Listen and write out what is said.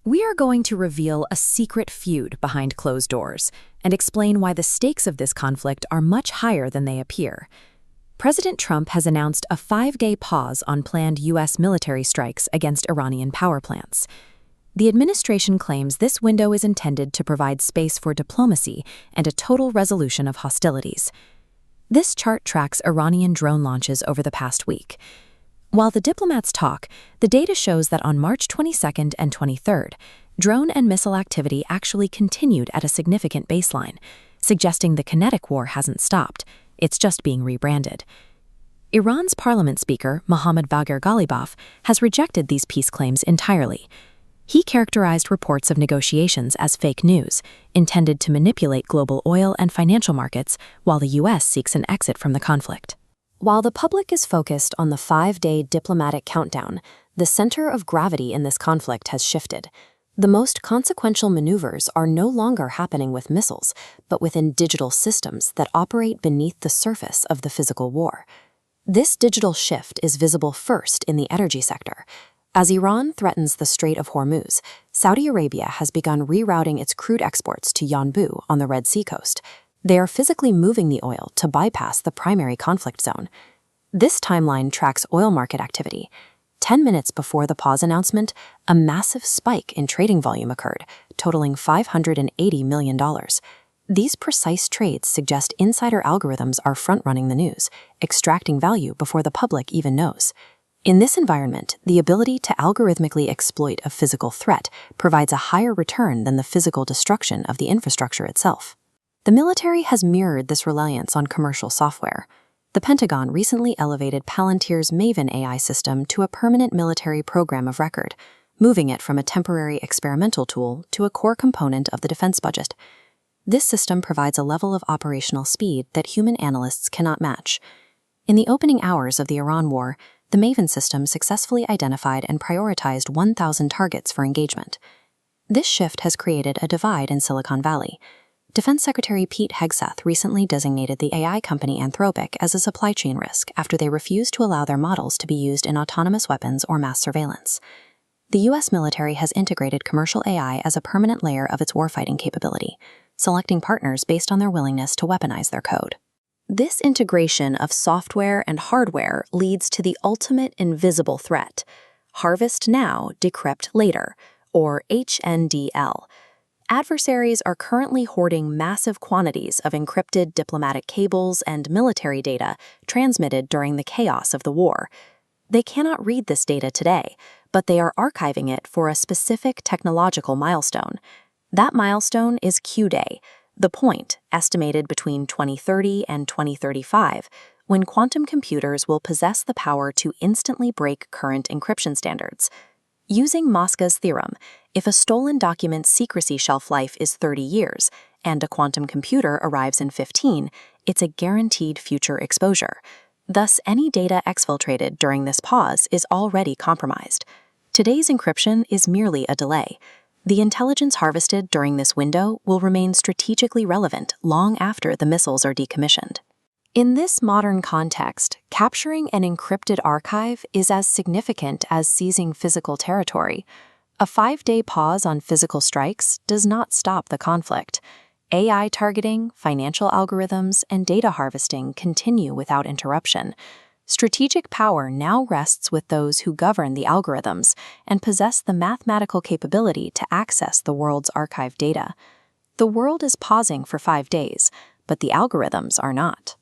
We are going to reveal a secret feud behind closed doors and explain why the stakes of this conflict are much higher than they appear. President Trump has announced a 5-day pause on planned U.S. military strikes against Iranian power plants. The administration claims this window is intended to provide space for diplomacy and a total resolution of hostilities. This chart tracks Iranian drone launches over the past week. While the diplomats talk, the data shows that on March 22nd and 23rd, drone and missile activity actually continued at a significant baseline, suggesting the kinetic war hasn't stopped, it's just being rebranded. Iran's parliament speaker, Mohammad Bagher Ghalibaf, has rejected these peace claims entirely. He characterized reports of negotiations as fake news, intended to manipulate global oil and financial markets while the U.S. seeks an exit from the conflict. While the public is focused on the 5-day diplomatic countdown, the center of gravity in this conflict has shifted. The most consequential maneuvers are no longer happening with missiles, but within digital systems that operate beneath the surface of the physical war. This digital shift is visible first in the energy sector. As Iran threatens the Strait of Hormuz, Saudi Arabia has begun rerouting its crude exports to Yanbu on the Red Sea coast. They are physically moving the oil to bypass the primary conflict zone. This timeline tracks oil market activity. 10 minutes before the pause announcement, a massive spike in trading volume occurred, totaling $580 million. These precise trades suggest insider algorithms are front-running the news, extracting value before the public even knows. In this environment, the ability to algorithmically exploit a physical threat provides a higher return than the physical destruction of the infrastructure itself. The military has mirrored this reliance on commercial software. The Pentagon recently elevated Palantir's Maven AI system to a permanent military program of record, moving it from a temporary experimental tool to a core component of the defense budget. This system provides a level of operational speed that human analysts cannot match. In the opening hours of the Iran war, the Maven system successfully identified and prioritized 1,000 targets for engagement. This shift has created a divide in Silicon Valley. Defense Secretary Pete Hegseth recently designated the AI company Anthropic as a supply chain risk after they refused to allow their models to be used in autonomous weapons or mass surveillance. The U.S. military has integrated commercial AI as a permanent layer of its warfighting capability, selecting partners based on their willingness to weaponize their code. This integration of software and hardware leads to the ultimate invisible threat: harvest now, decrypt later, or HNDL. Adversaries are currently hoarding massive quantities of encrypted diplomatic cables and military data transmitted during the chaos of the war. They cannot read this data today, but they are archiving it for a specific technological milestone. That milestone is Q-Day, the point, estimated between 2030 and 2035, when quantum computers will possess the power to instantly break current encryption standards. Using Mosca's theorem, if a stolen document's secrecy shelf life is 30 years and a quantum computer arrives in 15, it's a guaranteed future exposure. Thus, any data exfiltrated during this pause is already compromised. Today's encryption is merely a delay. The intelligence harvested during this window will remain strategically relevant long after the missiles are decommissioned. In this modern context, capturing an encrypted archive is as significant as seizing physical territory. A 5-day pause on physical strikes does not stop the conflict. AI targeting, financial algorithms, and data harvesting continue without interruption. Strategic power now rests with those who govern the algorithms and possess the mathematical capability to access the world's archived data. The world is pausing for 5 days, but the algorithms are not.